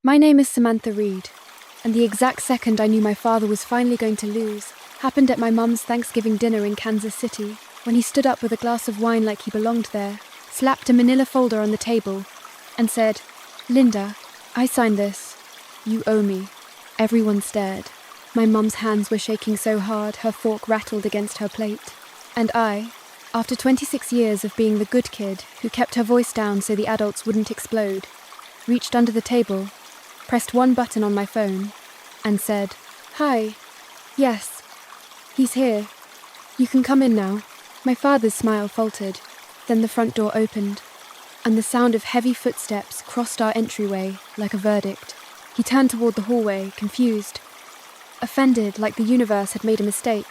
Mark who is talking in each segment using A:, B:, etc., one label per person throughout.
A: My name is Samantha Reed, and the exact second I knew my father was finally going to lose happened at my mum's Thanksgiving dinner in Kansas City, when he stood up with a glass of wine like he belonged there, slapped a manila folder on the table, and said, "Linda, I signed this. You owe me." Everyone stared. My mum's hands were shaking so hard her fork rattled against her plate. And I, after 26 years of being the good kid who kept her voice down so the adults wouldn't explode, reached under the table, pressed one button on my phone, and said, "Hi. Yes. He's here. You can come in now." My father's smile faltered. Then the front door opened, and the sound of heavy footsteps crossed our entryway like a verdict. He turned toward the hallway, confused, offended like the universe had made a mistake.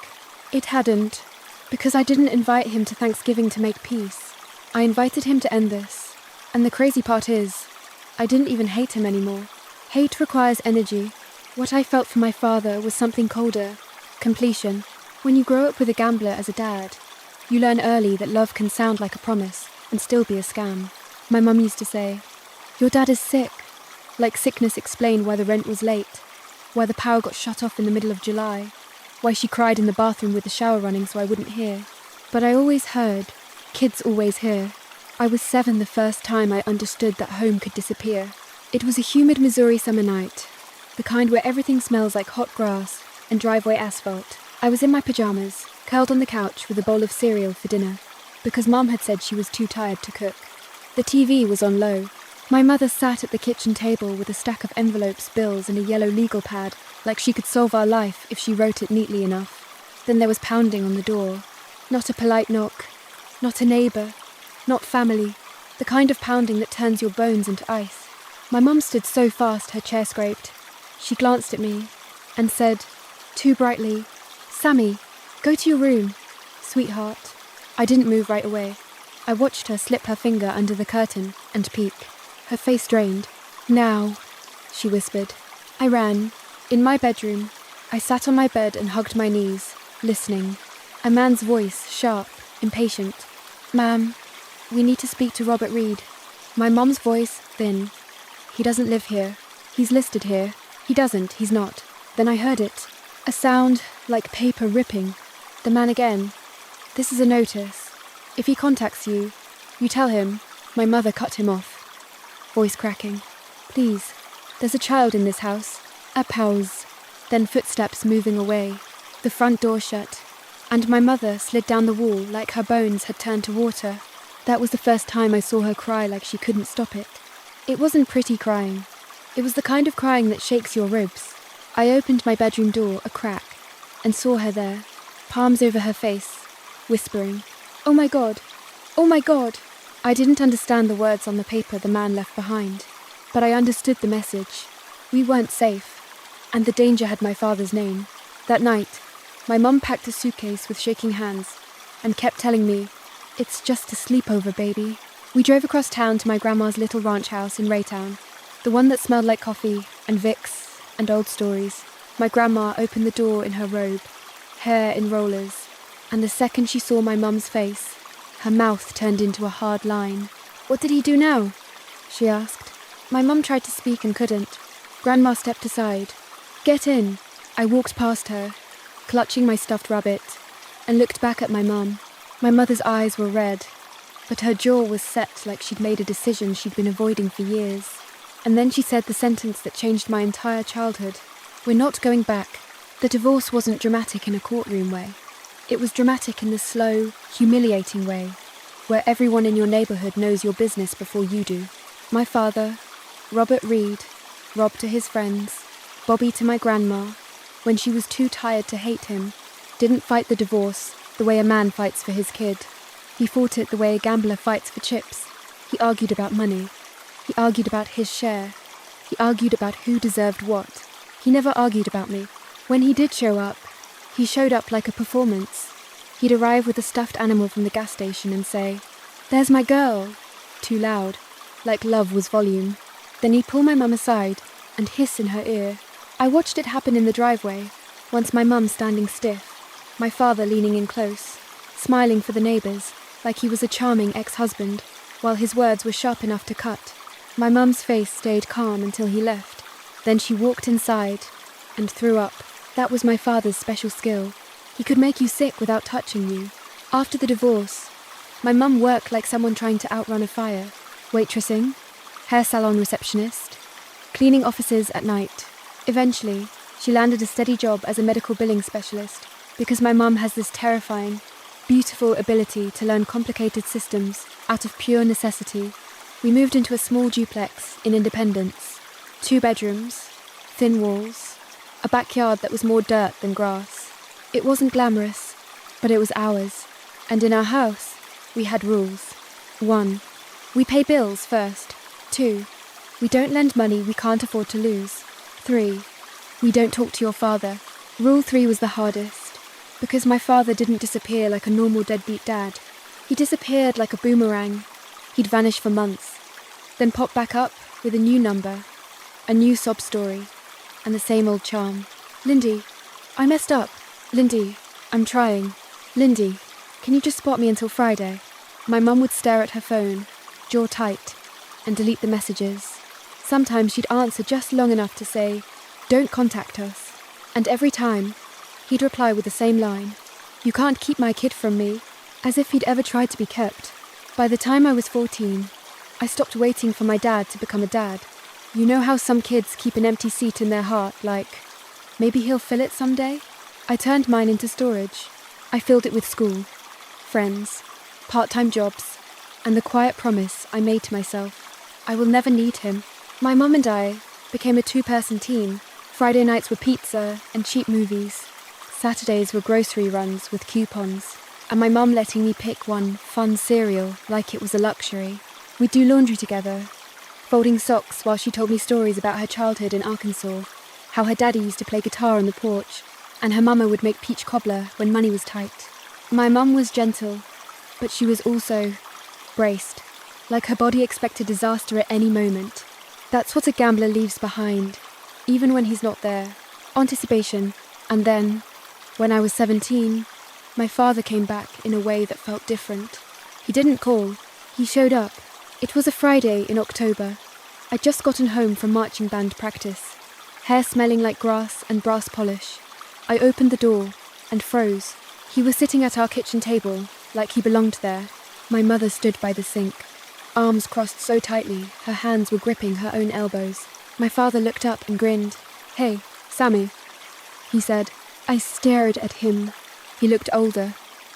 A: It hadn't, because I didn't invite him to Thanksgiving to make peace. I invited him to end this. And the crazy part is, I didn't even hate him anymore. Hate requires energy. What I felt for my father was something colder, completion. When you grow up with a gambler as a dad, you learn early that love can sound like a promise and still be a scam. My mum used to say, "Your dad is sick," like sickness explained why the rent was late, why the power got shut off in the middle of July, why she cried in the bathroom with the shower running so I wouldn't hear. But I always heard, kids always hear. I was 7 the first time I understood that home could disappear. It was a humid Missouri summer night, the kind where everything smells like hot grass and driveway asphalt. I was in my pajamas, curled on the couch with a bowl of cereal for dinner, because Mom had said she was too tired to cook. The TV was on low. My mother sat at the kitchen table with a stack of envelopes, bills, and a yellow legal pad, like she could solve our life if she wrote it neatly enough. Then there was pounding on the door. Not a polite knock, not a neighbour, not family, the kind of pounding that turns your bones into ice. My mum stood so fast her chair scraped. She glanced at me and said, too brightly, "Sammy, go to your room, sweetheart." I didn't move right away. I watched her slip her finger under the curtain and peek. Her face drained. "Now," she whispered. I ran. In my bedroom, I sat on my bed and hugged my knees, listening. A man's voice, sharp, impatient. "Ma'am, we need to speak to Robert Reed." My mum's voice, thin. "He doesn't live here. He's listed here. He doesn't, he's not." Then I heard it. A sound like paper ripping. The man again. "This is a notice. If he contacts you, you tell him." My mother cut him off. Voice cracking. "Please, there's a child in this house." A pause. Then footsteps moving away. The front door shut. And my mother slid down the wall like her bones had turned to water. That was the first time I saw her cry like she couldn't stop it. It wasn't pretty crying. It was the kind of crying that shakes your ribs. I opened my bedroom door a crack and saw her there, palms over her face, whispering, "Oh my God! Oh my God!" I didn't understand the words on the paper the man left behind, but I understood the message. We weren't safe, and the danger had my father's name. That night, my mum packed a suitcase with shaking hands and kept telling me, "It's just a sleepover, baby." We drove across town to my grandma's little ranch house in Raytown, the one that smelled like coffee and Vicks and old stories. My grandma opened the door in her robe, hair in rollers, and the second she saw my mum's face, her mouth turned into a hard line. "What did he do now?" she asked. My mum tried to speak and couldn't. Grandma stepped aside. "Get in." I walked past her, clutching my stuffed rabbit, and looked back at my mum. My mother's eyes were red, but her jaw was set like she'd made a decision she'd been avoiding for years. And then she said the sentence that changed my entire childhood. "We're not going back." The divorce wasn't dramatic in a courtroom way. It was dramatic in the slow, humiliating way, where everyone in your neighbourhood knows your business before you do. My father, Robert Reed, Rob to his friends, Bobby to my grandma, when she was too tired to hate him, didn't fight the divorce the way a man fights for his kid. He fought it the way a gambler fights for chips. He argued about money. He argued about his share. He argued about who deserved what. He never argued about me. When he did show up, he showed up like a performance. He'd arrive with a stuffed animal from the gas station and say, "There's my girl," too loud, like love was volume. Then he'd pull my mum aside and hiss in her ear. I watched it happen in the driveway, once my mum standing stiff, my father leaning in close, smiling for the neighbours, like he was a charming ex-husband, while his words were sharp enough to cut. My mum's face stayed calm until he left, Then she walked inside and threw up. That was my father's special skill. He could make you sick without touching you. After the divorce, my mum worked like someone trying to outrun a fire. Waitressing, hair salon receptionist, cleaning offices at night. Eventually, she landed a steady job as a medical billing specialist because my mum has this terrifying, beautiful ability to learn complicated systems out of pure necessity. We moved into a small duplex in Independence. 2 bedrooms, thin walls, a backyard that was more dirt than grass. It wasn't glamorous, but it was ours. And in our house, we had rules. 1. We pay bills first. 2. We don't lend money we can't afford to lose. 3. We don't talk to your father. Rule 3 was the hardest, because my father didn't disappear like a normal deadbeat dad. He disappeared like a boomerang. He'd vanish for months, then pop back up with a new number, a new sob story, and the same old charm. Lindy, I messed up. Lindy, I'm trying. Lindy, can you just spot me until Friday? My mum would stare at her phone, jaw tight, and delete the messages. Sometimes she'd answer just long enough to say, "Don't contact us." And every time, he'd reply with the same line, "You can't keep my kid from me," as if he'd ever tried to be kept. By the time I was 14, I stopped waiting for my dad to become a dad. You know how some kids keep an empty seat in their heart, like, maybe he'll fill it someday? I turned mine into storage. I filled it with school, friends, part-time jobs, and the quiet promise I made to myself, I will never need him. My mum and I became a 2-person team. Friday nights were pizza and cheap movies. Saturdays were grocery runs with coupons, and my mum letting me pick one fun cereal like it was a luxury. We'd do laundry together, folding socks while she told me stories about her childhood in Arkansas, how her daddy used to play guitar on the porch, and her mama would make peach cobbler when money was tight. My mum was gentle, but she was also braced, like her body expected disaster at any moment. That's what a gambler leaves behind, even when he's not there. Anticipation. And then, when I was 17, my father came back in a way that felt different. He didn't call. He showed up. It was a Friday in October. I'd just gotten home from marching band practice, hair smelling like grass and brass polish. I opened the door and froze. He was sitting at our kitchen table, like he belonged there. My mother stood by the sink, arms crossed so tightly, her hands were gripping her own elbows. My father looked up and grinned. "Hey, Sammy," he said. I stared at him. He looked older.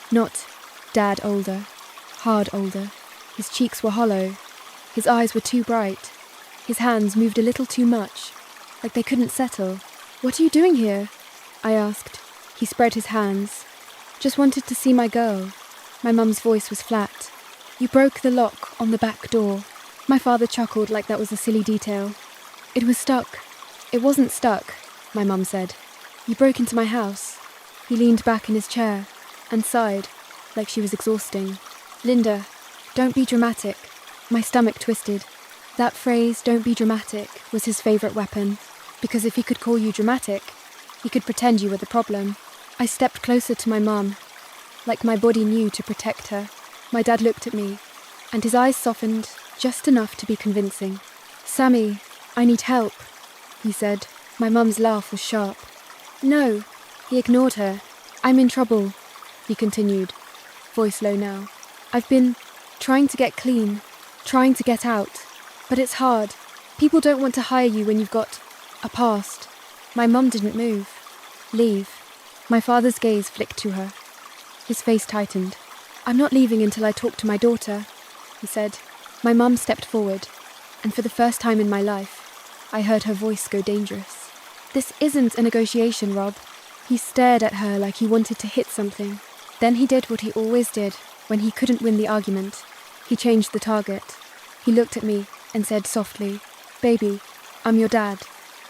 A: Not dad older, hard older. His cheeks were hollow. His eyes were too bright. His hands moved a little too much, like they couldn't settle. "What are you doing here?" I asked. He spread his hands. "Just wanted to see my girl." My mum's voice was flat. "You broke the lock on the back door." My father chuckled like that was a silly detail. "It was stuck." "It wasn't stuck," my mum said. "You broke into my house." He leaned back in his chair and sighed, like she was exhausting. "Linda, don't be dramatic." My stomach twisted. That phrase, "don't be dramatic," was his favourite weapon, because if he could call you dramatic, he could pretend you were the problem. I stepped closer to my mum, like my body knew to protect her. My dad looked at me, and his eyes softened just enough to be convincing. "Sammy, I need help," he said. My mum's laugh was sharp. "No," he ignored her. "I'm in trouble," he continued, voice low now. "I've been trying to get clean, trying to get out, but it's hard. People don't want to hire you when you've got a past." My mum didn't move. "Leave." My father's gaze flicked to her. His face tightened. "I'm not leaving until I talk to my daughter," he said. My mum stepped forward, and for the first time in my life, I heard her voice go dangerous. "This isn't a negotiation, Rob." He stared at her like he wanted to hit something. Then he did what he always did when he couldn't win the argument. He changed the target. He looked at me and said softly, "Baby, I'm your dad.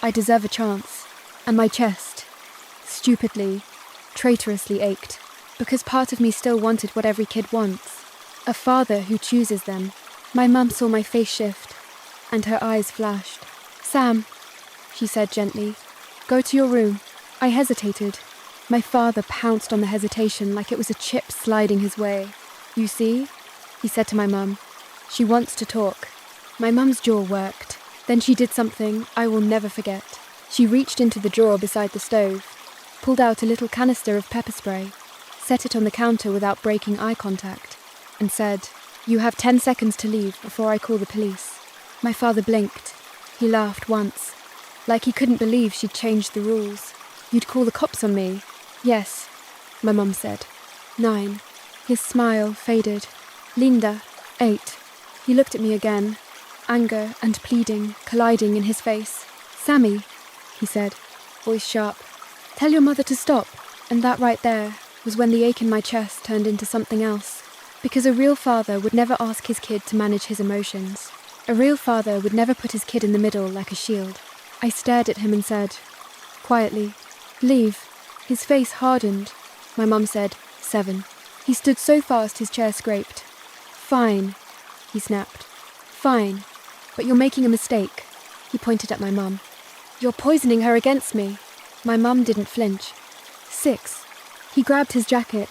A: I deserve a chance." And my chest, stupidly, traitorously ached, because part of me still wanted what every kid wants, a father who chooses them. My mum saw my face shift, and her eyes flashed. "Sam," she said gently, "go to your room." I hesitated. My father pounced on the hesitation like it was a chip sliding his way. "You see," he said to my mum, "she wants to talk." My mum's jaw worked. Then she did something I will never forget. She reached into the drawer beside the stove, pulled out a little canister of pepper spray, set it on the counter without breaking eye contact, and said, "You have 10 seconds to leave before I call the police." My father blinked. He laughed once, like he couldn't believe she'd changed the rules. "You'd call the cops on me?" "Yes," my mum said. 9. His smile faded. "Linda, 8. He looked at me again, anger and pleading colliding in his face. "Sammy," he said, voice sharp, "tell your mother to stop." And that right there was when the ache in my chest turned into something else. Because a real father would never ask his kid to manage his emotions. A real father would never put his kid in the middle like a shield. I stared at him and said, quietly, "Leave." His face hardened. My mum said, 7. He stood so fast his chair scraped. "Fine," he snapped. "Fine. But you're making a mistake." He pointed at my mum. "You're poisoning her against me." My mum didn't flinch. 6. He grabbed his jacket.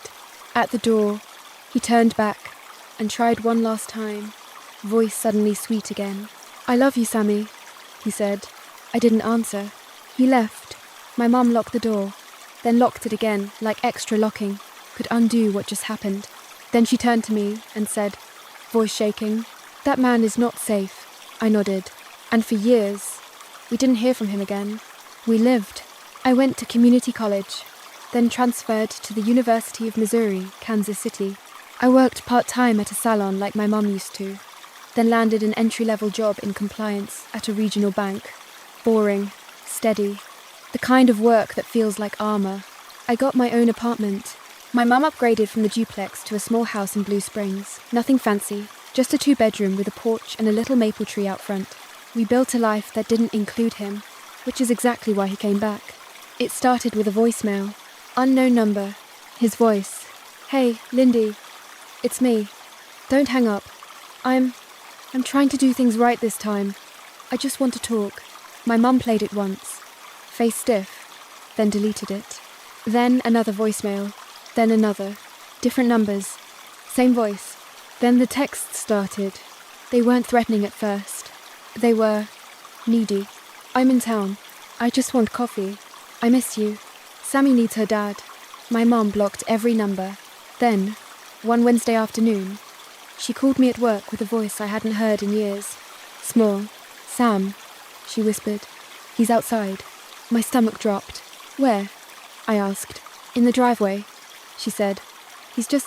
A: At the door, he turned back and tried one last time, voice suddenly sweet again. "I love you, Sammy," he said. I didn't answer. He left. My mum locked the door, then locked it again, like extra locking, could undo what just happened. Then she turned to me and said, voice shaking, "That man is not safe." I nodded. And for years, we didn't hear from him again. We lived. I went to community college, then transferred to the University of Missouri, Kansas City. I worked part-time at a salon like my mum used to, then landed an entry-level job in compliance at a regional bank. Boring, steady, the kind of work that feels like armor. I got my own apartment. My mum upgraded from the duplex to a small house in Blue Springs. Nothing fancy, just a 2-bedroom with a porch and a little maple tree out front. We built a life that didn't include him, which is exactly why he came back. It started with a voicemail. Unknown number. His voice. "Hey, Lindy. It's me. Don't hang up. I'm trying to do things right this time. I just want to talk." My mum played it once, face stiff, then deleted it. Then another voicemail, then another. Different numbers, same voice. Then the texts started. They weren't threatening at first. They were needy. "I'm in town. I just want coffee. I miss you. Sammy needs her dad." My mum blocked every number. Then, one Wednesday afternoon, she called me at work with a voice I hadn't heard in years. Small. "Sam," she whispered. "He's outside." My stomach dropped. "Where?" I asked. "In the driveway," she said. "He's just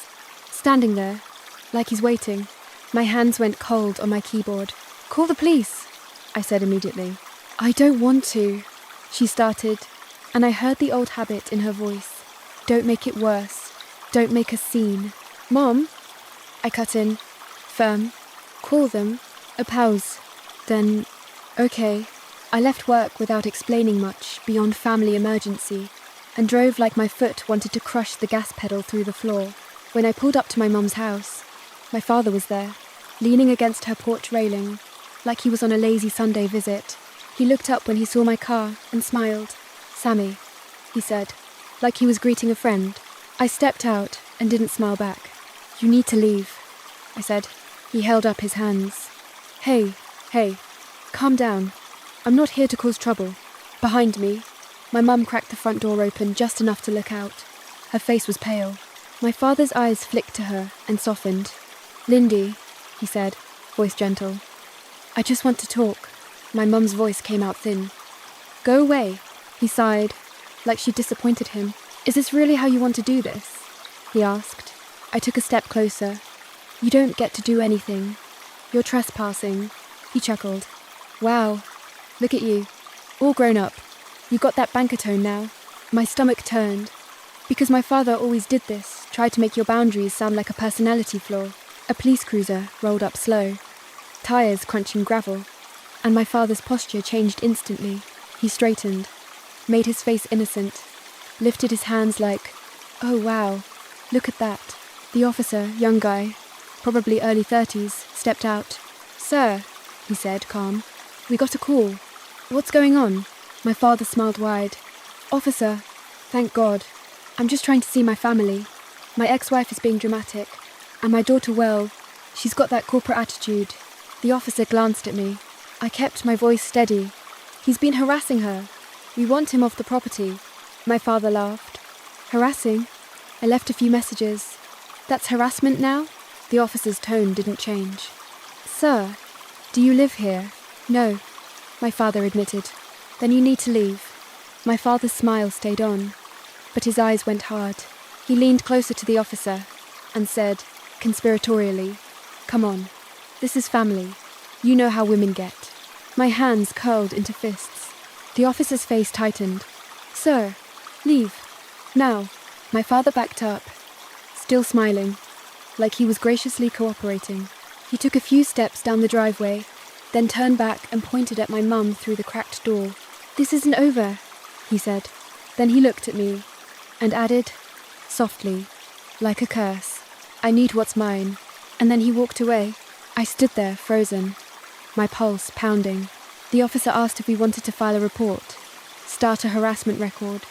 A: standing there, like he's waiting." My hands went cold on my keyboard. "Call the police," I said immediately. "I don't want to," she started, and I heard the old habit in her voice. "Don't make it worse. Don't make a scene." "Mom," I cut in, firm. "Call them." A pause. Then, "Okay." I left work without explaining much beyond family emergency and drove like my foot wanted to crush the gas pedal through the floor. When I pulled up to my mum's house, my father was there, leaning against her porch railing, like he was on a lazy Sunday visit. He looked up when he saw my car and smiled. "Sammy," he said, like he was greeting a friend. I stepped out and didn't smile back. "You need to leave," I said. He held up his hands. Hey, calm down. I'm not here to cause trouble." Behind me, my mum cracked the front door open just enough to look out. Her face was pale. My father's eyes flicked to her and softened. "Lindy," he said, voice gentle. "I just want to talk." My mum's voice came out thin. "Go away," he sighed, like she disappointed him. "Is this really how you want to do this?" he asked. I took a step closer. "You don't get to do anything. You're trespassing," he chuckled. "Wow, look at you, all grown up. You got that banker tone now." My stomach turned. Because my father always did this, tried to make your boundaries sound like a personality flaw. A police cruiser rolled up slow, tires crunching gravel, and my father's posture changed instantly. He straightened, made his face innocent, lifted his hands like, "Oh wow, look at that." The officer, young guy, probably early 30s, stepped out. "Sir," he said, calm, "we got a call. What's going on?" My father smiled wide. "Officer, thank God. I'm just trying to see my family. My ex-wife is being dramatic, and my daughter, well, she's got that corporate attitude." The officer glanced at me. I kept my voice steady. He's been harassing her. We want him off the property. My father laughed. Harassing? I left a few messages. That's harassment now? The officer's tone didn't change. Sir, do you live here? No, my father admitted. Then you need to leave. My father's smile stayed on, but his eyes went hard. He leaned closer to the officer and said, conspiratorially, "Come on, this is family. You know how women get." My hands curled into fists. The officer's face tightened. "Sir, leave. Now." My father backed up, still smiling, like he was graciously cooperating. He took a few steps down the driveway, then turned back and pointed at my mum through the cracked door. "This isn't over," he said. Then he looked at me and added, softly, like a curse, "I need what's mine." And then he walked away. I stood there, frozen, my pulse pounding. The officer asked if we wanted to file a report, start a harassment record,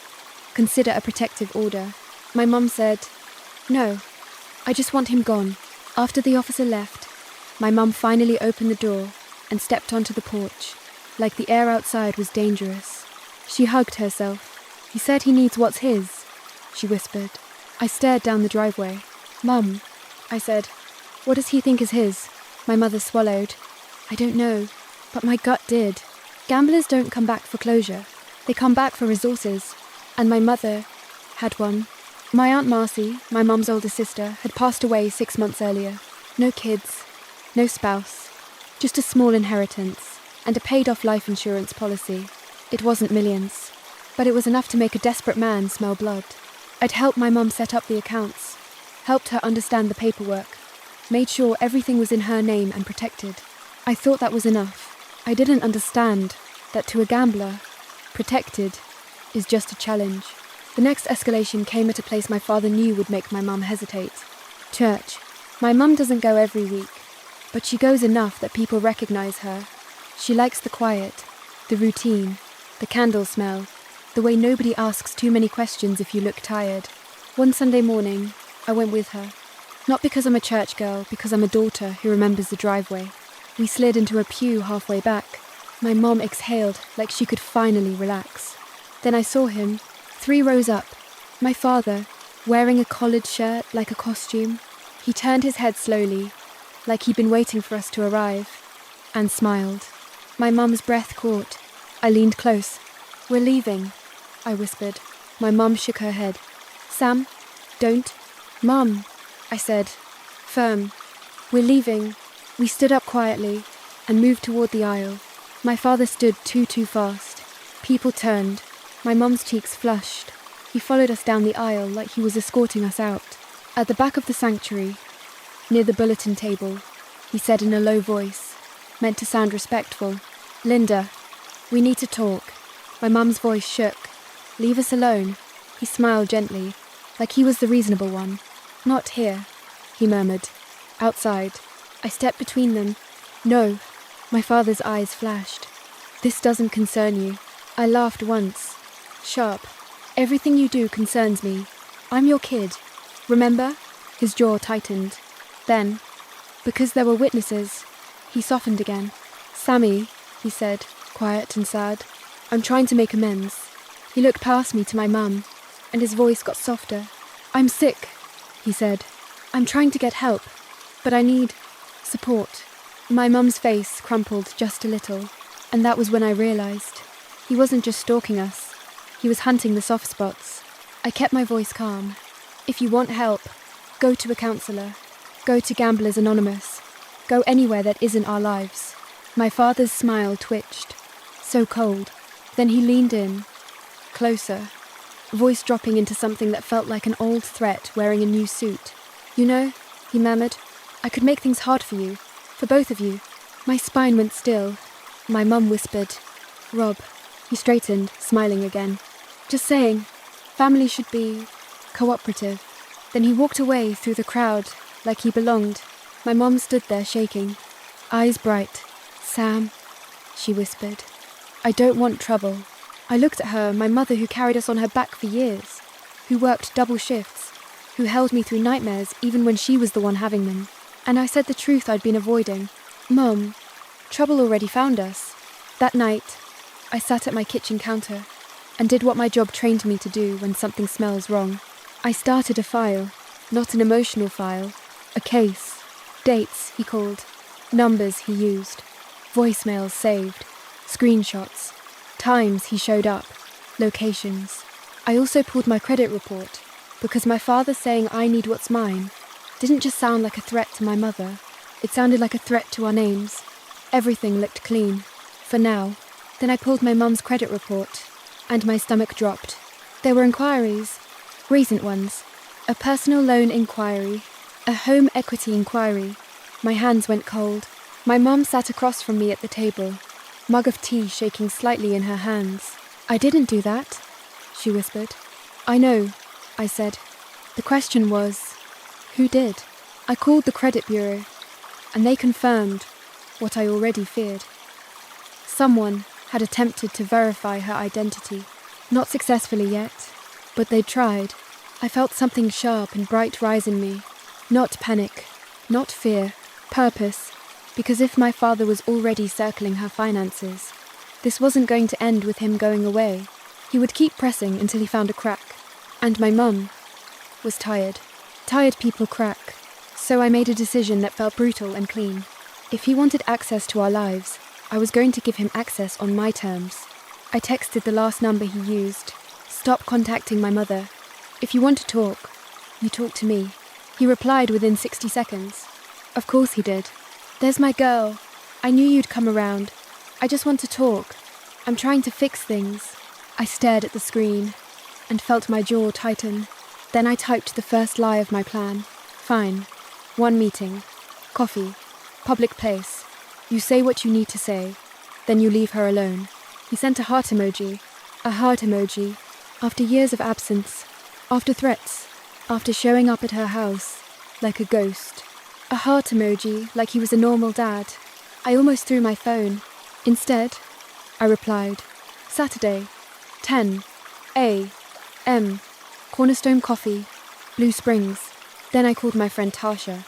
A: consider a protective order. My mum said, "No, I just want him gone." After the officer left, my mum finally opened the door and stepped onto the porch, like the air outside was dangerous. She hugged herself. "He said he needs what's his," she whispered. I stared down the driveway. "Mum," I said, "what does he think is his?" My mother swallowed. "I don't know, but my gut did. Gamblers don't come back for closure. They come back for resources. And my mother had one. My Aunt Marcy, my mum's older sister, had passed away 6 months earlier. No kids, no spouse, just a small inheritance and a paid-off life insurance policy. It wasn't millions, but it was enough to make a desperate man smell blood. I'd helped my mum set up the accounts, helped her understand the paperwork, made sure everything was in her name and protected. I thought that was enough. I didn't understand that to a gambler, protected is just a challenge. The next escalation came at a place my father knew would make my mum hesitate. Church. My mum doesn't go every week, but she goes enough that people recognize her. She likes the quiet, the routine, the candle smell, the way nobody asks too many questions if you look tired. One Sunday morning, I went with her. Not because I'm a church girl, because I'm a daughter who remembers the driveway. We slid into a pew halfway back. My mom exhaled like she could finally relax. Then I saw him, 3 rows up, my father, wearing a collared shirt like a costume. He turned his head slowly, like he'd been waiting for us to arrive, and smiled. My mum's breath caught. I leaned close. "We're leaving," I whispered. My mum shook her head. "Sam, don't." "Mum," I said, firm. "We're leaving." We stood up quietly and moved toward the aisle. My father stood too fast. People turned. My mum's cheeks flushed. He followed us down the aisle like he was escorting us out. At the back of the sanctuary, near the bulletin table, he said in a low voice, meant to sound respectful, "Linda, we need to talk." My mum's voice shook. "Leave us alone." He smiled gently, like he was the reasonable one. "Not here," he murmured. "Outside." I stepped between them. "No." My father's eyes flashed. "This doesn't concern you." I laughed once. Sharp. "Everything you do concerns me. I'm your kid. Remember?" His jaw tightened. Then, because there were witnesses, he softened again. "Sammy," he said, quiet and sad, "I'm trying to make amends." He looked past me to my mum, and his voice got softer. "I'm sick," he said. "I'm trying to get help, but I need support." My mum's face crumpled just a little, and that was when I realized he wasn't just stalking us. He was hunting the soft spots. I kept my voice calm. "If you want help, go to a counselor. Go to Gamblers Anonymous. Go anywhere that isn't our lives." My father's smile twitched. So cold. Then he leaned in, closer, voice dropping into something that felt like an old threat wearing a new suit. "You know," he murmured, "I could make things hard for you, for both of you." My spine went still. My mum whispered, "Rob." He straightened, smiling again. "Just saying, family should be cooperative." Then he walked away through the crowd like he belonged. My mum stood there shaking, eyes bright. "Sam," she whispered, "I don't want trouble." I looked at her, my mother who carried us on her back for years, who worked double shifts, who held me through nightmares even when she was the one having them. And I said the truth I'd been avoiding. "Mum, Trouble already found us. That night, I sat at my kitchen counter and did what my job trained me to do when something smells wrong. I started a file, not an emotional file, a case. Dates, he called. Numbers he used. Voicemails saved. Screenshots. Times he showed up. Locations. I also pulled my credit report, because my father saying I need what's mine didn't just sound like a threat to my mother. It sounded like a threat to our names. Everything looked clean. For now. Then I pulled my mum's credit report, and my stomach dropped. There were inquiries. Recent ones. A personal loan inquiry. A home equity inquiry. My hands went cold. My mum sat across from me at the table, mug of tea shaking slightly in her hands. I didn't do that, she whispered. I know, I said. The question was, who did? I called the credit bureau, and they confirmed what I already feared. Someone had attempted to verify her identity. Not successfully yet, but they'd tried. I felt something sharp and bright rise in me. Not panic, not fear, purpose, because if my father was already circling her finances, this wasn't going to end with him going away. He would keep pressing until he found a crack. And my mum was tired. Tired people crack. So I made a decision that felt brutal and clean. If he wanted access to our lives, I was going to give him access on my terms. I texted the last number he used. Stop contacting my mother. If you want to talk, you talk to me. He replied within 60 seconds. Of course he did. There's my girl. I knew you'd come around. I just want to talk. I'm trying to fix things. I stared at the screen and felt my jaw tighten. Then I typed the first lie of my plan. Fine. 1 meeting. Coffee. Public place. You say what you need to say. Then you leave her alone. He sent a heart emoji. A heart emoji. After years of absence. After threats. After showing up at her house. Like a ghost. A heart emoji like he was a normal dad. I almost threw my phone. Instead, I replied, Saturday, 10 a.m. Cornerstone Coffee, Blue Springs. Then I called my friend Tasha,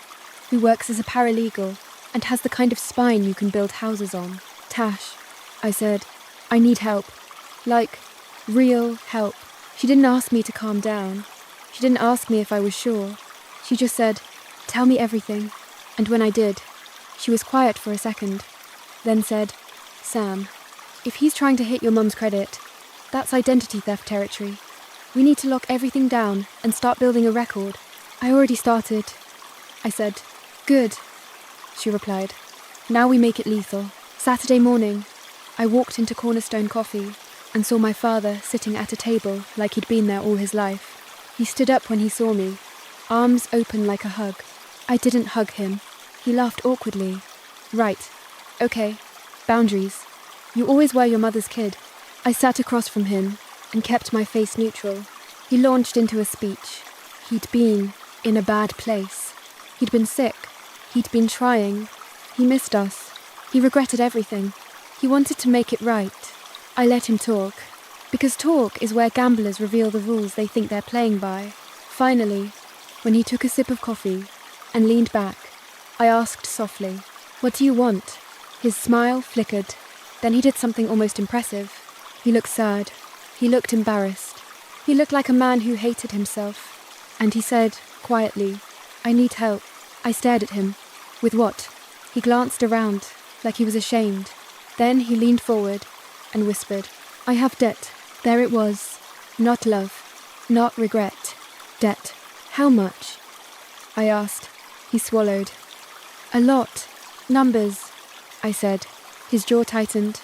A: who works as a paralegal and has the kind of spine you can build houses on. Tash, I said, I need help. Like, real help. She didn't ask me to calm down. She didn't ask me if I was sure. She just said, tell me everything. And when I did, she was quiet for a second, then said, Sam, if he's trying to hit your mum's credit, that's identity theft territory. We need to lock everything down and start building a record. I already started. I said, good, she replied. Now we make it lethal. Saturday morning, I walked into Cornerstone Coffee and saw my father sitting at a table like he'd been there all his life. He stood up when he saw me, arms open like a hug. I didn't hug him. He laughed awkwardly. Right. Okay. Boundaries. You always were your mother's kid. I sat across from him and kept my face neutral. He launched into a speech. He'd been in a bad place. He'd been sick. He'd been trying. He missed us. He regretted everything. He wanted to make it right. I let him talk. Because talk is where gamblers reveal the rules they think they're playing by. Finally, when he took a sip of coffee and leaned back, I asked softly, what do you want? His smile flickered. Then he did something almost impressive. He looked sad. He looked embarrassed. He looked like a man who hated himself. And he said, quietly, I need help. I stared at him. With what? He glanced around, like he was ashamed. Then he leaned forward and whispered, I have debt. There it was. Not love. Not regret. Debt. How much? I asked. He swallowed. A lot. Numbers, I said. His jaw tightened.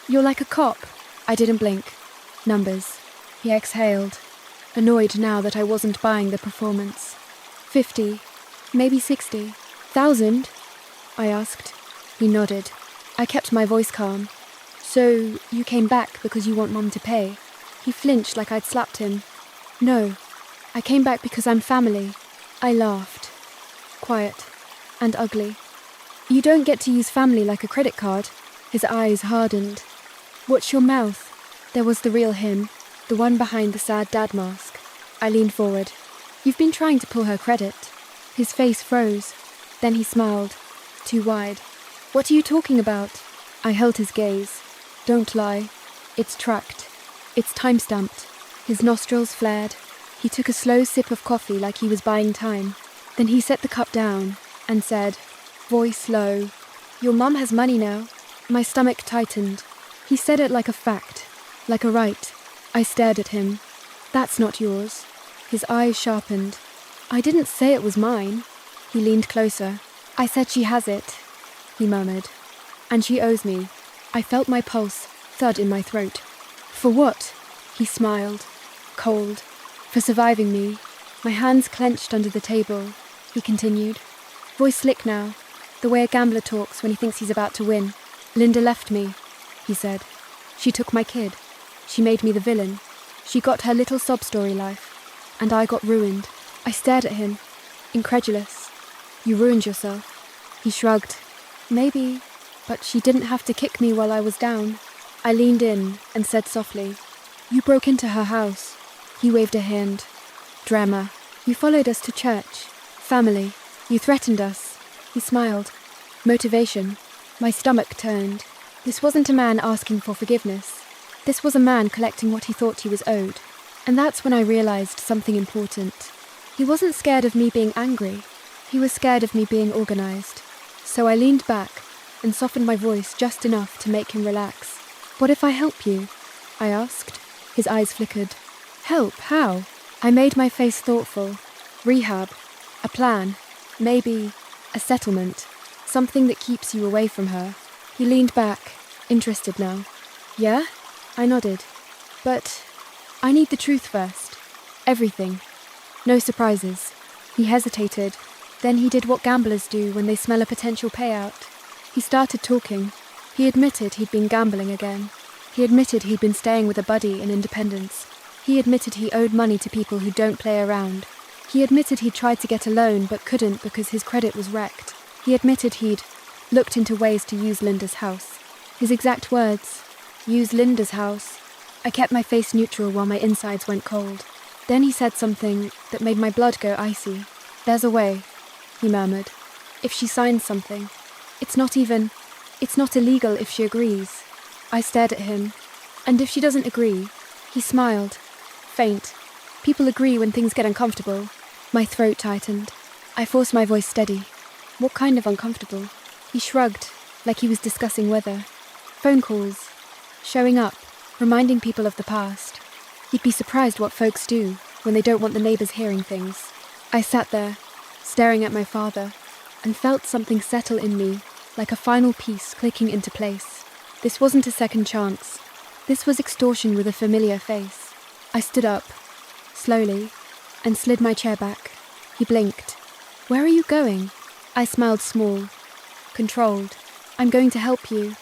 A: You're like a cop. I didn't blink. Numbers. He exhaled, annoyed now that I wasn't buying the performance. 50, maybe 60. 1,000? I asked. He nodded. I kept my voice calm. So, you came back because you want Mum to pay? He flinched like I'd slapped him. No, I came back because I'm family. I laughed. Quiet and ugly. You don't get to use family like a credit card. His eyes hardened. Watch your mouth. There was the real him, the one behind the sad dad mask. I leaned forward. You've been trying to pull her credit. His face froze. Then he smiled. Too wide. What are you talking about? I held his gaze. Don't lie. It's tracked. It's time-stamped. His nostrils flared. He took a slow sip of coffee like he was buying time. Then he set the cup down and said, voice low, "Your mum has money now." My stomach tightened. He said it like a fact, like a right. I stared at him. That's not yours. His eyes sharpened. I didn't say it was mine. He leaned closer. I said she has it, he murmured. And she owes me. I felt my pulse thud in my throat. For what? He smiled. Cold. For surviving me. My hands clenched under the table. He continued. Voice slick now. The way a gambler talks when he thinks he's about to win. Linda left me, he said. She took my kid. She made me the villain. She got her little sob story life. And I got ruined. I stared at him, incredulous. You ruined yourself. He shrugged. Maybe, but she didn't have to kick me while I was down. I leaned in and said softly, You broke into her house. He waved a hand. Drama. You followed us to church. Family. You threatened us. He smiled. Motivation. My stomach turned. This wasn't a man asking for forgiveness. This was a man collecting what he thought he was owed. And that's when I realized something important. He wasn't scared of me being angry. He was scared of me being organized. So I leaned back and softened my voice just enough to make him relax. What if I help you? I asked. His eyes flickered. Help? How? I made my face thoughtful. Rehab. A plan. Maybe a settlement. Something that keeps you away from her. He leaned back, interested now. Yeah? I nodded. But I need the truth first. Everything. No surprises. He hesitated. Then he did what gamblers do when they smell a potential payout. He started talking. He admitted he'd been gambling again. He admitted he'd been staying with a buddy in Independence. He admitted he owed money to people who don't play around. He admitted he'd tried to get a loan but couldn't because his credit was wrecked. He admitted he'd looked into ways to use Linda's house. His exact words, use Linda's house. I kept my face neutral while my insides went cold. Then he said something that made my blood go icy. There's a way, he murmured. If she signs something. It's not illegal if she agrees. I stared at him. And if she doesn't agree? He smiled. Faint. People agree when things get uncomfortable. My throat tightened. I forced my voice steady. What kind of uncomfortable? He shrugged, like he was discussing weather. Phone calls. Showing up. Reminding people of the past. You'd be surprised what folks do when they don't want the neighbours hearing things. I sat there, staring at my father, and felt something settle in me, like a final piece clicking into place. This wasn't a second chance. This was extortion with a familiar face. I stood up, slowly, and slid my chair back. He blinked. Where are you going? I smiled small, controlled. I'm going to help you,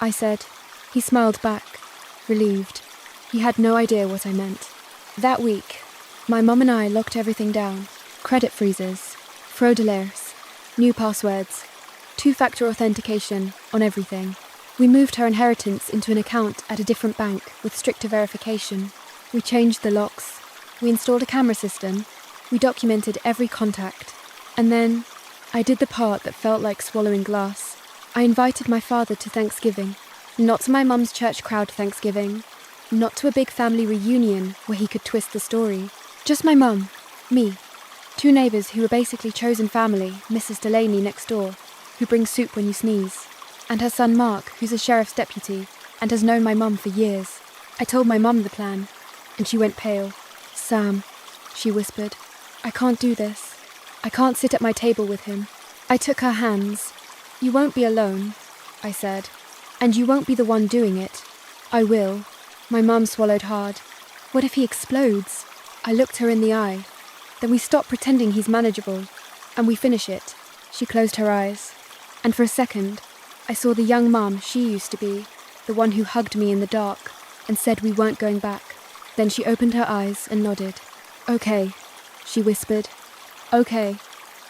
A: I said. He smiled back, relieved. He had no idea what I meant. That week, my mum and I locked everything down. Credit freezes, fraudulers, new passwords, two-factor authentication on everything. We moved her inheritance into an account at a different bank with stricter verification. We changed the locks. We installed a camera system. We documented every contact. And then, I did the part that felt like swallowing glass. I invited my father to Thanksgiving. Not to my mum's church crowd Thanksgiving. Not to a big family reunion where he could twist the story. Just my mum, me, two neighbours who were basically chosen family, Mrs. Delaney next door, who brings soup when you sneeze, and her son Mark, who's a sheriff's deputy and has known my mum for years. I told my mum the plan, and she went pale. Sam, she whispered, I can't do this. I can't sit at my table with him. I took her hands. You won't be alone, I said, and you won't be the one doing it. I will. My mum swallowed hard. What if he explodes? I looked her in the eye. Then we stop pretending he's manageable, and we finish it. She closed her eyes, and for a second, I saw the young mum she used to be, the one who hugged me in the dark and said we weren't going back. Then she opened her eyes and nodded. Okay, she whispered. Okay,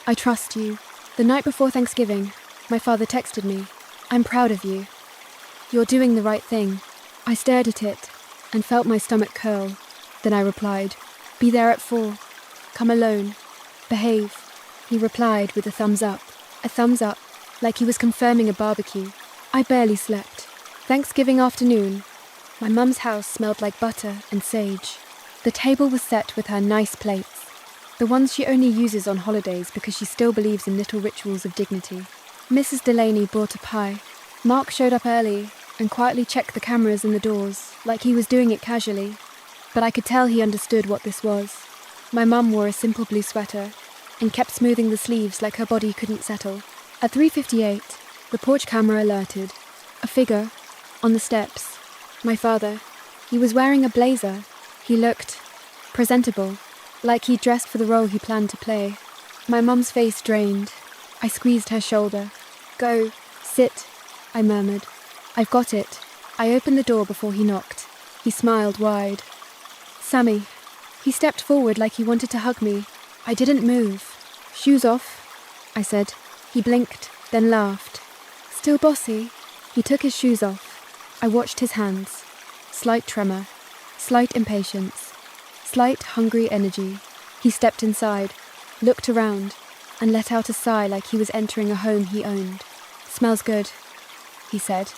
A: I trust you. The night before Thanksgiving, my father texted me. I'm proud of you. You're doing the right thing. I stared at it and felt my stomach curl. Then I replied, be there at 4. Come alone. Behave. He replied with a thumbs up. A thumbs up like he was confirming a barbecue. I barely slept. Thanksgiving afternoon. My mum's house smelled like butter and sage. The table was set with her nice plates, the ones she only uses on holidays because she still believes in little rituals of dignity. Mrs. Delaney brought a pie. Mark showed up early and quietly checked the cameras and the doors, like he was doing it casually. But I could tell he understood what this was. My mum wore a simple blue sweater and kept smoothing the sleeves like her body couldn't settle. At 3:58, the porch camera alerted. A figure on the steps. My father. He was wearing a blazer. He looked presentable, like he'd dressed for the role he planned to play. My mum's face drained. I squeezed her shoulder. "Go, sit," I murmured. "I've got it." I opened the door before he knocked. He smiled wide. "Sammy." He stepped forward like he wanted to hug me. I didn't move. "Shoes off," I said. He blinked, then laughed. "Still bossy?" He took his shoes off. I watched his hands. Slight tremor, slight impatience, slight hungry energy. He stepped inside, looked around, and let out a sigh like he was entering a home he owned. "Smells good," he said,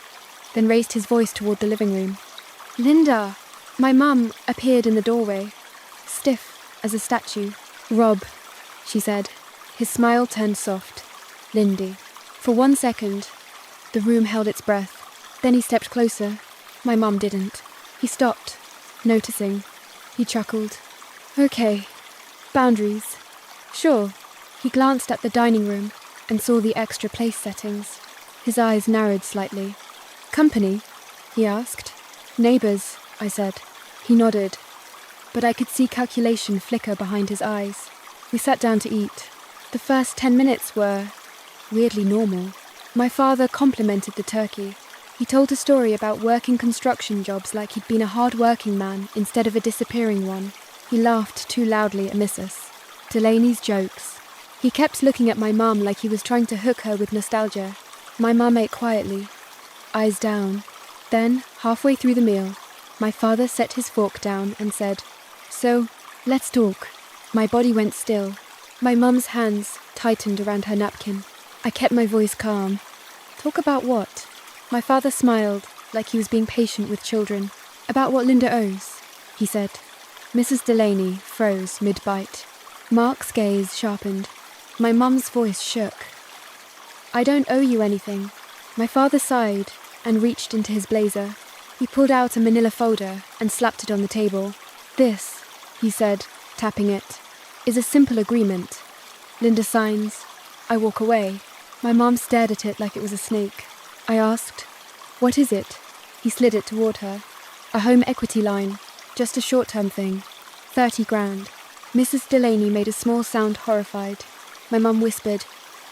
A: then raised his voice toward the living room. "Linda!" My mum appeared in the doorway, stiff as a statue. "Rob," she said. His smile turned soft. "Lindy." For 1 second, the room held its breath. Then he stepped closer. My mum didn't. He stopped, noticing. He chuckled. "Okay. Boundaries. Sure." He glanced at the dining room and saw the extra place settings. His eyes narrowed slightly. "Company?" he asked. "Neighbors," I said. He nodded, but I could see calculation flicker behind his eyes. We sat down to eat. The first 10 minutes were weirdly normal. My father complimented the turkey. He told a story about working construction jobs like he'd been a hard-working man instead of a disappearing one. He laughed too loudly at Mrs. Delaney's jokes. He kept looking at my mum like he was trying to hook her with nostalgia. My mum ate quietly, eyes down. Then, halfway through the meal, my father set his fork down and said, "So, let's talk." My body went still. My mum's hands tightened around her napkin. I kept my voice calm. "Talk about what?" My father smiled, like he was being patient with children. "About what Linda owes," he said. Mrs. Delaney froze mid-bite. Mark's gaze sharpened. My mum's voice shook. "I don't owe you anything." My father sighed and reached into his blazer. He pulled out a manila folder and slapped it on the table. "This," he said, tapping it, "is a simple agreement. Linda signs. I walk away." My mom stared at it like it was a snake. I asked, "What is it?" He slid it toward her. "A home equity line. Just a short-term thing. 30 grand. Mrs. Delaney made a small sound, horrified. My mum whispered,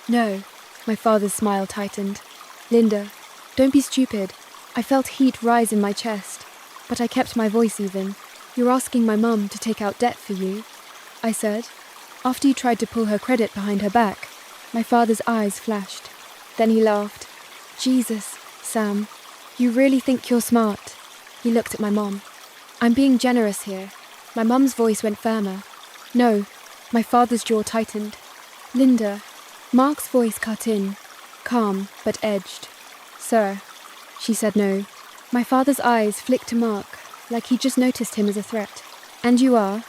A: "No." My father's smile tightened. "Linda, don't be stupid." I felt heat rise in my chest, but I kept my voice even. "You're asking my mum to take out debt for you," I said, "after you tried to pull her credit behind her back." My father's eyes flashed. Then he laughed. "Jesus, Sam, you really think you're smart?" He looked at my mum. "I'm being generous here." My mum's voice went firmer. "No." My father's jaw tightened. "Linda." Mark's voice cut in, calm but edged. "Sir." She said no. My father's eyes flicked to Mark, like he'd just noticed him as a threat. "And you are?"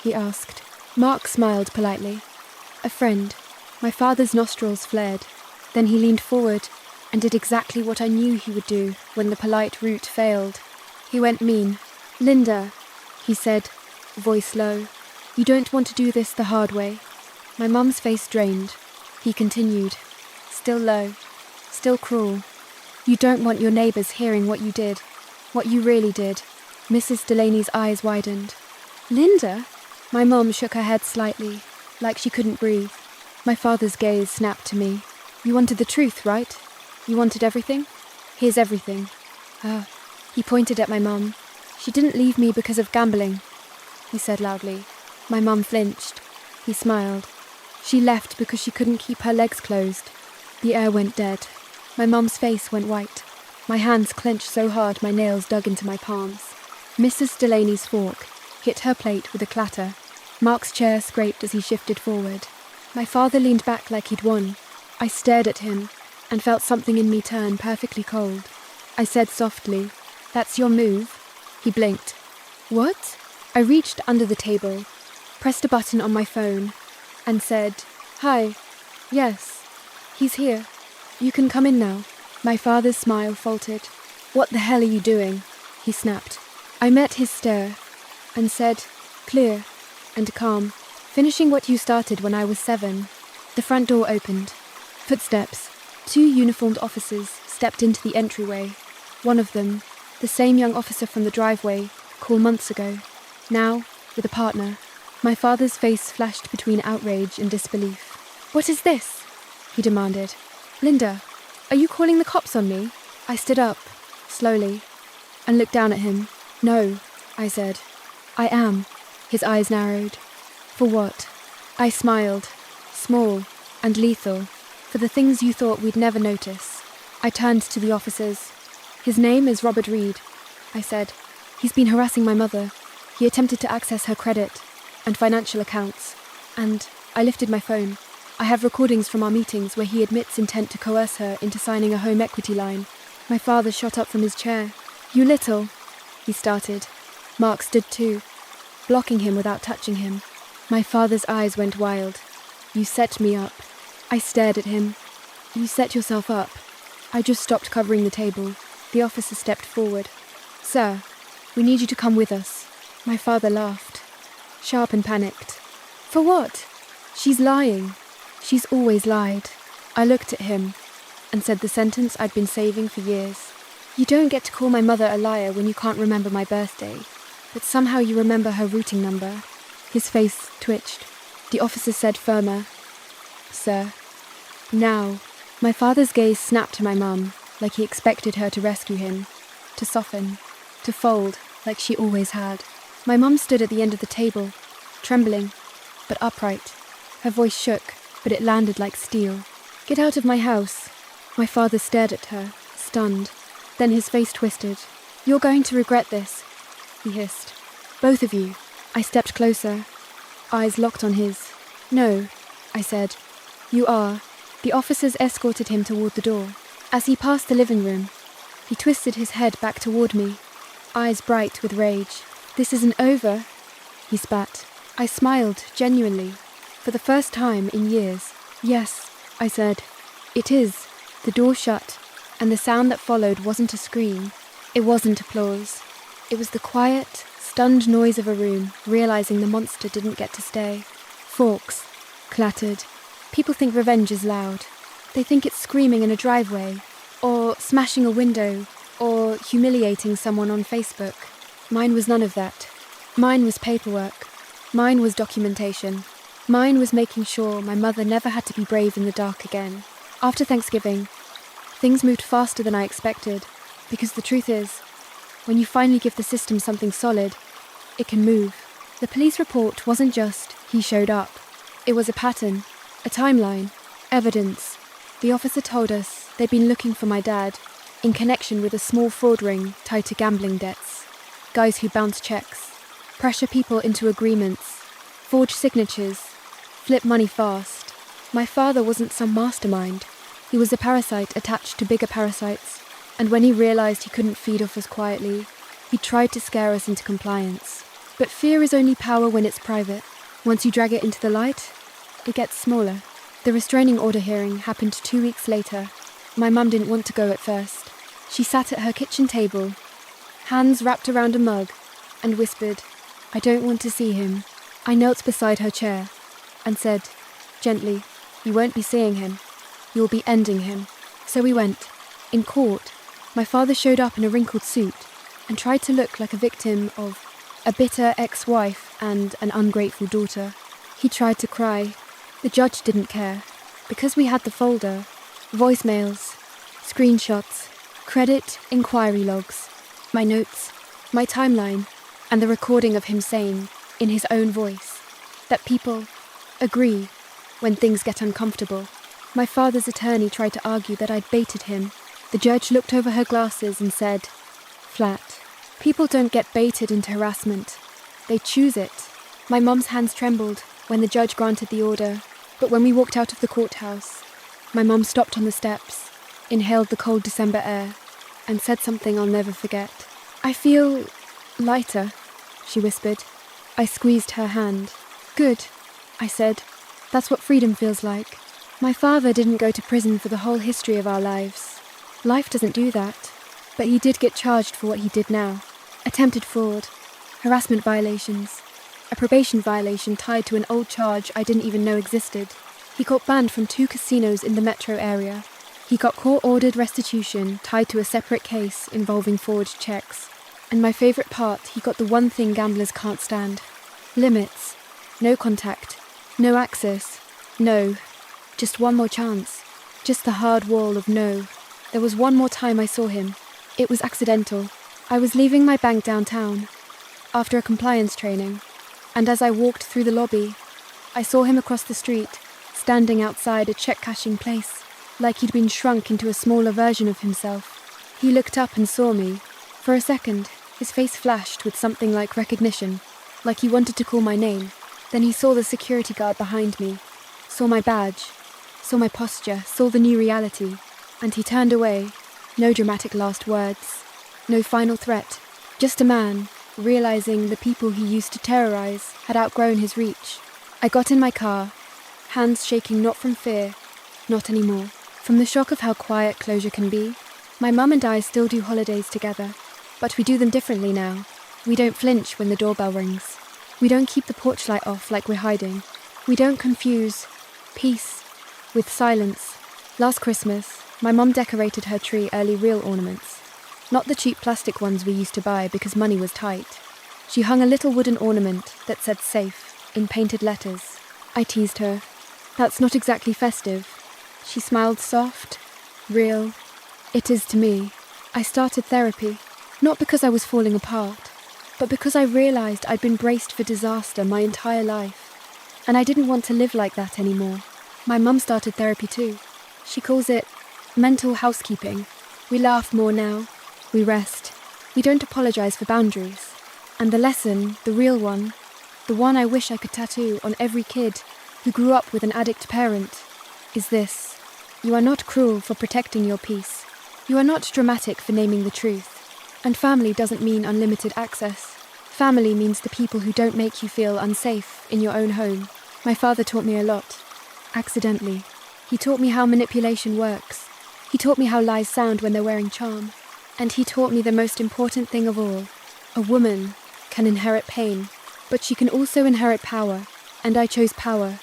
A: he asked. Mark smiled politely. "A friend." My father's nostrils flared. Then he leaned forward and did exactly what I knew he would do when the polite route failed. He went mean. "Linda," he said, voice low, "you don't want to do this the hard way." My mum's face drained. He continued, still low, still cruel. "You don't want your neighbours hearing what you did, what you really did." Mrs. Delaney's eyes widened. "Linda?" My mum shook her head slightly, like she couldn't breathe. My father's gaze snapped to me. "You wanted the truth, right? You wanted everything? Here's everything." He pointed at my mum. "She didn't leave me because of gambling," he said loudly. My mum flinched. He smiled. "She left because she couldn't keep her legs closed." The air went dead. My mum's face went white. My hands clenched so hard my nails dug into my palms. Mrs. Delaney's fork hit her plate with a clatter. Mark's chair scraped as he shifted forward. My father leaned back like he'd won. I stared at him, and felt something in me turn perfectly cold. I said softly, "That's your move?" He blinked. "What?" I reached under the table, pressed a button on my phone, and said, "Hi, yes, he's here. You can come in now." My father's smile faltered. "What the hell are you doing?" he snapped. I met his stare and said, "Clear and calm. Finishing what you started when I was 7. The front door opened. Footsteps. 2 uniformed officers stepped into the entryway. One of them, the same young officer from the driveway, called months ago, now with a partner. My father's face flashed between outrage and disbelief. "What is this?" he demanded. "Linda, are you calling the cops on me?" I stood up, slowly, and looked down at him. "No," I said. "I am." His eyes narrowed. "For what?" I smiled, small and lethal, for the things you thought we'd never notice. I turned to the officers. "His name is Robert Reed," I said. "He's been harassing my mother. He attempted to access her credit and financial accounts, and I lifted my phone. I have recordings from our meetings where he admits intent to coerce her into signing a home equity line." My father shot up from his chair. "You little," he started. Mark stood too, blocking him without touching him. My father's eyes went wild. "You set me up." I stared at him. "You set yourself up." I just stopped covering the table. The officer stepped forward. "Sir, we need you to come with us." My father laughed, sharp and panicked. "For what?" "She's lying. She's always lied." I looked at him and said the sentence I'd been saving for years. "You don't get to call my mother a liar when you can't remember my birthday, but somehow you remember her routing number." His face twitched. The officer said firmer, "Sir." "Now." My father's gaze snapped to my mum, like he expected her to rescue him, to soften, to fold, like she always had. My mum stood at the end of the table, trembling, but upright. Her voice shook, but it landed like steel. "Get out of my house." My father stared at her, stunned. Then his face twisted. "You're going to regret this," he hissed. "Both of you." I stepped closer, eyes locked on his. "No," I said. "You are." The officers escorted him toward the door. As he passed the living room, he twisted his head back toward me, eyes bright with rage. "This isn't over," he spat. I smiled, genuinely, for the first time in years. "Yes," I said. "It is." The door shut, and the sound that followed wasn't a scream. It wasn't applause. It was the quiet, stunned noise of a room realizing the monster didn't get to stay. Forks clattered. People think revenge is loud. They think it's screaming in a driveway, or smashing a window, or humiliating someone on Facebook. Mine was none of that. Mine was paperwork. Mine was documentation. Mine was making sure my mother never had to be brave in the dark again. After Thanksgiving, things moved faster than I expected, because the truth is, when you finally give the system something solid, it can move. The police report wasn't just, "he showed up." It was a pattern, a timeline, evidence. The officer told us they'd been looking for my dad in connection with a small fraud ring tied to gambling debts. Guys who bounce checks, pressure people into agreements, forge signatures, flip money fast. My father wasn't some mastermind. He was a parasite attached to bigger parasites, and when he realized he couldn't feed off us quietly, he tried to scare us into compliance. But fear is only power when it's private. Once you drag it into the light, it gets smaller. The restraining order hearing happened 2 weeks later. My mum didn't want to go at first. She sat at her kitchen table, hands wrapped around a mug, and whispered, "I don't want to see him." I knelt beside her chair and said, gently, "You won't be seeing him. You'll be ending him." So we went. In court, my father showed up in a wrinkled suit and tried to look like a victim of a bitter ex-wife and an ungrateful daughter. He tried to cry. The judge didn't care, because we had the folder, voicemails, screenshots, credit inquiry logs, my notes, my timeline, and the recording of him saying, in his own voice, that people agree when things get uncomfortable. My father's attorney tried to argue that I'd baited him. The judge looked over her glasses and said, flat, "People don't get baited into harassment. They choose it." My mum's hands trembled when the judge granted the order, but when we walked out of the courthouse, my mum stopped on the steps, inhaled the cold December air, and said something I'll never forget. "I feel lighter," she whispered. I squeezed her hand. "Good," I said. "That's what freedom feels like." My father didn't go to prison for the whole history of our lives. Life doesn't do that. But he did get charged for what he did now. Attempted fraud, harassment violations, a probation violation tied to an old charge I didn't even know existed. He got banned from 2 casinos in the metro area. He got court-ordered restitution tied to a separate case involving forged checks. And my favourite part, he got the one thing gamblers can't stand. Limits. No contact. No access. No. Just one more chance. Just the hard wall of no. There was one more time I saw him. It was accidental. I was leaving my bank downtown, after a compliance training, and as I walked through the lobby, I saw him across the street, standing outside a check-cashing place, like he'd been shrunk into a smaller version of himself. He looked up and saw me. For a second, his face flashed with something like recognition, like he wanted to call my name. Then he saw the security guard behind me, saw my badge, saw my posture, saw the new reality, and he turned away. No dramatic last words, no final threat, just a man, realizing the people he used to terrorize had outgrown his reach. I got in my car, hands shaking not from fear, not anymore, from the shock of how quiet closure can be. My mum and I still do holidays together, but we do them differently now. We don't flinch when the doorbell rings. We don't keep the porch light off like we're hiding. We don't confuse peace with silence. Last Christmas, my mum decorated her tree early real ornaments, not the cheap plastic ones we used to buy because money was tight. She hung a little wooden ornament that said safe in painted letters. I teased her. "That's not exactly festive." She smiled soft, real. "It is to me." I started therapy, not because I was falling apart, but because I realized I'd been braced for disaster my entire life, and I didn't want to live like that anymore. My mum started therapy too. She calls it mental housekeeping. We laugh more now. We rest. We don't apologize for boundaries. And the lesson, the real one, the one I wish I could tattoo on every kid who grew up with an addict parent, is this. You are not cruel for protecting your peace. You are not dramatic for naming the truth. And family doesn't mean unlimited access. Family means the people who don't make you feel unsafe in your own home. My father taught me a lot. Accidentally. He taught me how manipulation works. He taught me how lies sound when they're wearing charm. And he taught me the most important thing of all. A woman can inherit pain, but she can also inherit power. And I chose power